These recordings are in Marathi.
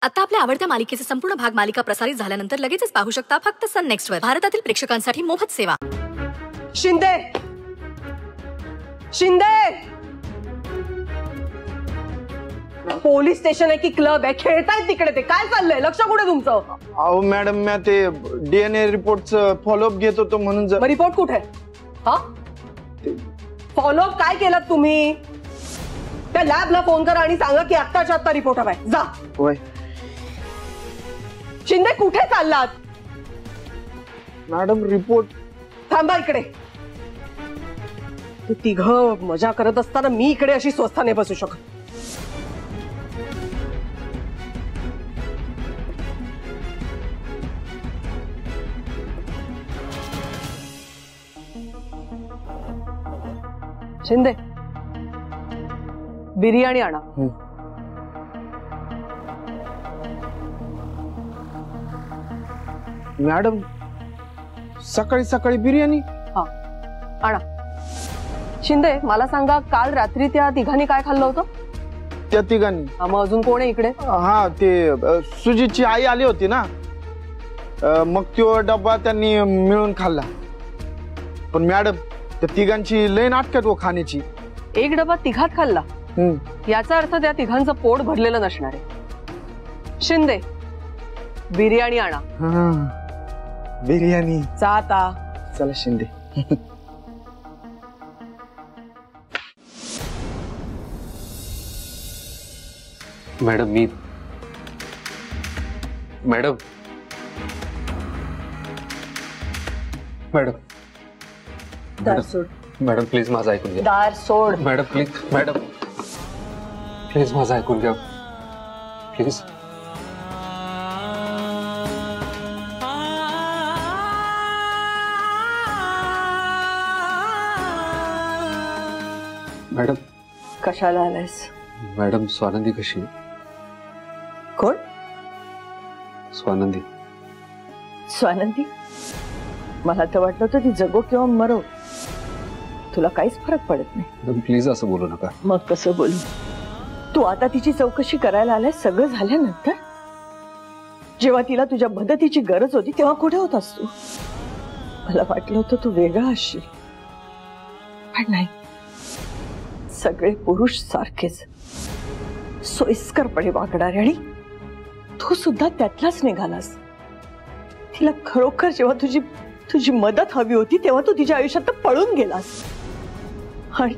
आता आपल्या आवडत्या मालिकेचे संपूर्ण भाग मालिका प्रसारित झाल्यानंतर लगेचच पाहू शकता फक्त सन नेक्स्ट वर. भारतातील प्रेक्षकांसाठी मोफत सेवा. शिंदे शिंदे पोलीस स्टेशन आहे की क्लब आहे? खेळतायत तिकडे ते. काय चाललंय? लक्ष कुठे तुमचं? अहो मॅडम, मी ते DNA रिपोर्टचं फॉलोअप घेत होतो म्हणून. रिपोर्ट कुठे आहे? हा, फॉलोअप काय केलं तुम्ही? त्या लॅबला फोन करा आणि सांगा की आत्ताच्या आत्ता रिपोर्ट हवाय. जा. होय. शिंदे कुठे चाललात? Madam report. थांबा इकडे. ते तिघं मजा करत असताना मी इकडे अशी स्वस्था नाही बसू शकत. शिंदे, बिर्याणी आणा. मॅडम सकाळी सकाळी बिर्याणी? हा आणा. शिंदे, मला सांगा, काल रात्री त्या तिघांनी काय खाल्लं होतं? त्या तिघांनी? मग अजून कोण आहे इकडे? हा, ते सुजीतची आई आली होती ना, मग तो डब्बा त्यांनी मिळून खाल्ला. पण मॅडम त्या तिघांची लय नाटकात हो खाण्याची. एक डबा तिघात खाल्ला याचा अर्थ त्या तिघांचं पोट भरलेलं नसणार आहे. शिंदे, बिर्याणी आणा. बिर्याणी? आता चला शिंदे. मॅडम मॅडम दार सोड. मॅडम प्लीज माझं ऐकून घ्या. दार सोड. मॅडम प्लीज माझं ऐकून घ्या प्लीज. मॅडम कशाला आलायस? मॅडम स्वानंदी कशी? कोण? स्वानंदी. स्वानंदी? मला तर वाटलं होतं ती जगो किंवा मरो. तुला काहीच फरक पडत नाही. मॅडम प्लीज असं बोलू नका. मग कसं बोलू? तू आता तिची चौकशी करायला आलाय सगळं झाल्यानंतर? जेव्हा तिला तुझ्या मदतीची गरज होती तेव्हा कुठे होतास तू? मला वाटलं होतं तू वेगळा असशील, पण नाही. सगळे पुरुष सारखेच सोयीस्करपणे वागणारे, आणि तू सुद्धा त्यातलाच निघालास. तिला खरोखर जेव्हा तुझी मदत हवी होती तेव्हा तू तिच्या आयुष्यात पळून गेलास. आणि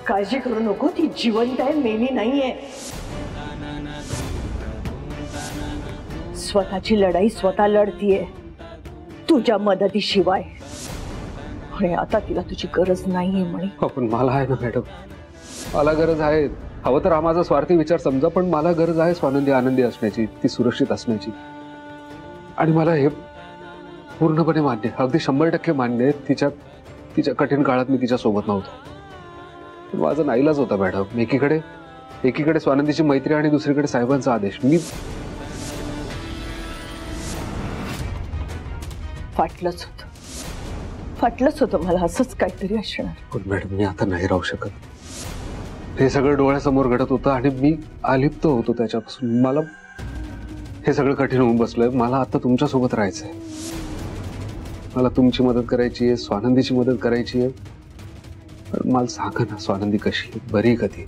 काळजी करू नको, ती जिवंत आहे, मेली नाहीये. स्वतःची लढाई स्वतः लढतीये तुझ्या मदतीशिवाय. आणि आता तिला तुझी गरज नाहीये म्हणे. पण मला आहे ना मॅडम, मला गरज आहे. हवं तर माझा स्वार्थी विचार समजा, पण मला गरज आहे स्वानंदी आनंदी असण्याची, ती सुरक्षित असण्याची. आणि मला हे पूर्णपणे मान्य, अगदी 100% मान्य आहे. तिच्या कठीण काळात मी तिच्या सोबत नव्हतो. माझा नाईलाज होता मॅडम. एकीकडे स्वानंदीची मैत्री आणि दुसरीकडे साहेबांचा आदेश. मी फाटलंच होतं मला. असंच काहीतरी असणार. पण मॅडम मी आता नाही राहू शकत. हे सगळं डोळ्यासमोर घडत होतं आणि मी अलिप्त होतो त्याच्यापासून. मला हे सगळं कठीण होऊन बसलंय. मला आता तुमच्या सोबत राहायचंय. मला तुमची मदत करायची आहे, स्वानंदीची मदत करायची आहे. पण मला सांगा ना, स्वानंदी कशी, बरी कधी?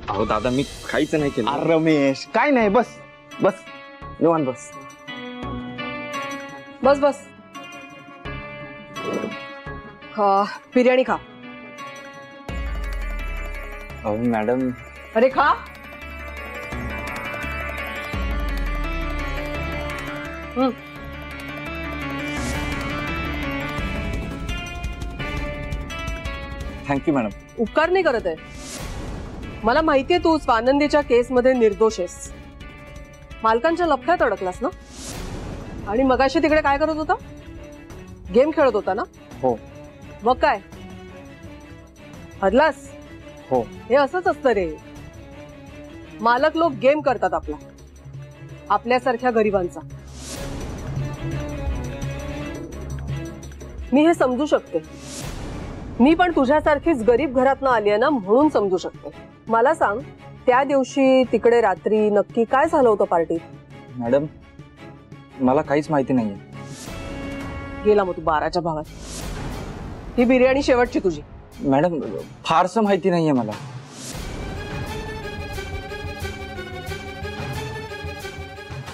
अहो दादा, मी काहीच नाही केलं. अरे रमेश, काय नाही, बस बस निवांत बस. बस हा, बिर्याणी खा. अहो मॅडम. अरे खा. Thank you madam. उपकार नाही करत आहे. मला माहितीये तू स्वानंदीच्या केसमध्ये निर्दोष आहेस. मालकांच्या लफड्यात अडकलास ना? आणि मगाशी तिकडे काय करत होता? गेम खेळत होता ना? हो. मग काय हरलास? हो. हे असंच असतं रे. मालक लोक गेम करतात आपल्यासारख्या गरिबांचा. मी हे समजू शकते. मी पण तुझ्यासारखीच गरीब घरातनं आली आहे ना, म्हणून समजू शकते. मला सांग, त्या दिवशी तिकडे रात्री नक्की काय झालं होतं पार्टीत? मॅडम मला काहीच माहिती नाहीये. गेला मग तू 12च्या भागात. ही बिर्याणी शेवटची तुझी. मॅडम फारसं माहिती नाहीये मला.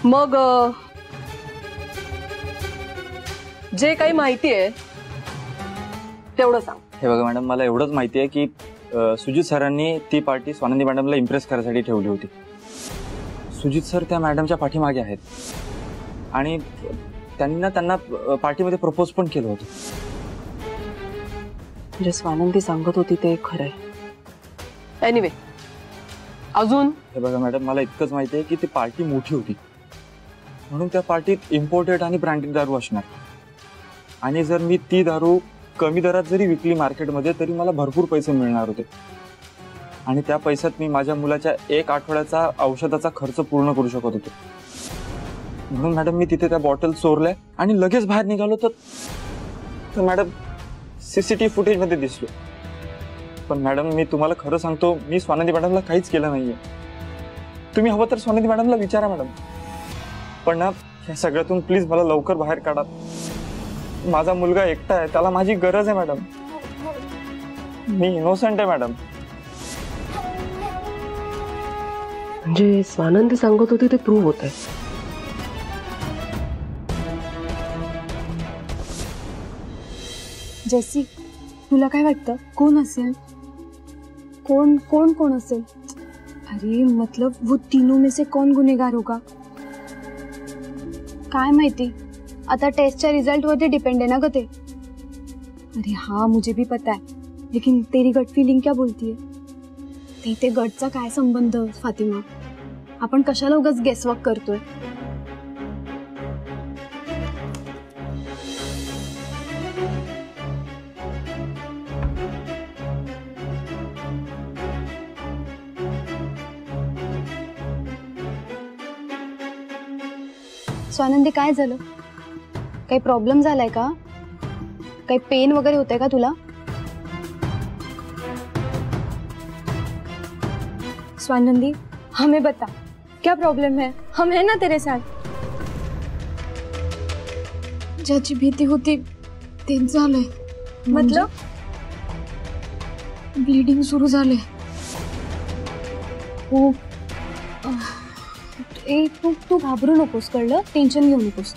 मग जे काही माहिती आहे तेवढं सांग. हे बघा मॅडम, मला एवढंच माहिती आहे की सुजित सरांनी ती पार्टी स्वानंदी मॅडमला इम्प्रेस करायसाठी ठेवली होती. सुजित सर त्या मॅडमच्या पाठीमागे आहेत आणि त्यांनी ना त्यांना पार्टीमध्ये प्रपोज पण केलं होतं. जे स्वानंदी सांगत होती ते खरंय. एनिवे, अजून? हे बघा मॅडम, मला इतकंच माहिती आहे की ती पार्टी मोठी होती, म्हणून त्या पार्टीत इम्पोर्टेड आणि ब्रँडेड दारू असणार. आणि जर मी ती दारू कमी दरात जरी विकली मार्केटमध्ये तरी मला भरपूर पैसे मिळणार होते. आणि त्या पैशात मी माझ्या मुलाच्या 1 आठवड्याचा औषधाचा खर्च पूर्ण करू शकत होतो. म्हणून मॅडम मी तिथे त्या बॉटल चोरल्या आणि लगेच बाहेर निघालो तर मॅडम CCTV फुटेज मध्ये दिसलो. पण मॅडम मी तुम्हाला खरं सांगतो, मी स्वानंदी मॅडमला काहीच केलं नाहीये. तुम्ही हवं तर स्वानंदी मॅडमला विचारा मॅडम. पण ना या सगळ्यातून प्लीज मला लवकर बाहेर काढा. माझा मुलगा एकटा आहे, त्याला माझी गरज आहे मॅडम. मी इनोसंट आहे मॅडम. म्हणजे स्वानंदी सांगत होती ते प्रूव्ह होत आहे. जेसी, तुला काय वाटतं कोण असेल? कौन असेल? अरे मतलब वो तीनों में से कौन गुनेगार होगा? काय माहिती, आता टेस्टच्या रिझल्ट वरती डिपेंड आहे ना ग ते. अरे हाँ, मुझे भी पता है, लेकिन तेरी गट फीलिंग क्या बोलती है? ते गटचा काय संबंध फातिमा? आपण कशाला उगाच गेसवर्क करतोय? स्वानंदी, काय झालं? काही प्रॉब्लेम झालाय का? काही पेन वगैरे होतंय का तुला? स्वानंदी, हमें बता, क्या प्रॉब्लम है? हम है ना तेरे साथ. ज्याची भीती होती तेच झालंय. मतलब ब्लीडिंग सुरू झाले. तू घाबरू नकोस, कळलं? टेन्शन घेऊ नकोस.